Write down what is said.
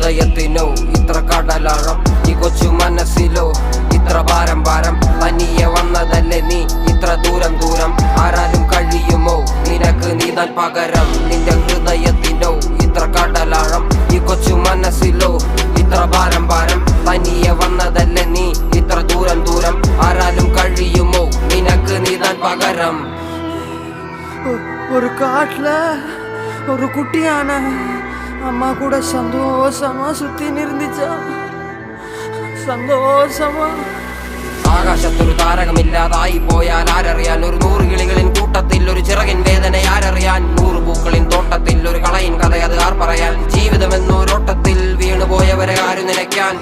ഹൃദയത്തിനോ ഇത്ര കടലാഴം, ഈ കൊച്ചു മനസ്സിലോ ഇത്ര ഭാരം ഭാരം. തനിയെ വന്നതല്ലേ നീ ഇത്ര ദൂരം ദൂരം, ആരാലും കഴിയുമോ നിനക്ക് നീതാൻ പകരം. നിന്റെ ഹൃദയത്തിനോ ഇത്ര കടലാഴം, ഈ കൊച്ചു മനസ്സിലോ ഇത്ര ഭാരം ഭാരം. തനിയെ വന്നതല്ലേ നീ ഇത്ര ദൂരം ദൂരം, ആരാലും കഴിയുമോ നിനക്ക് നീതാൻ പകരം. ஒரு காட்டுல ஒரு குட்டியான அம்மா கூட சந்தோஷமா சுத்தி இருந்துச்சா, സന്തോഷമാ. ആകാശത്തൊരു താരകമില്ലാതായി പോയാൽ ആരറിയാൻ, ഒരു 100 കിളികളിൻ കൂട്ടത്തിൽ ഒരു ചിറകിൻ വേദന ആരറിയാൻ, 100 പൂക്കളിൻ തോട്ടത്തിൽ ഒരു കളയിൻ കഥ അത് ആർ പറയാൻ. ജീവിതമെന്നോരോട്ടത്തിൽ വീണുപോയവരെ ആരു നിലയ്ക്കാൻ.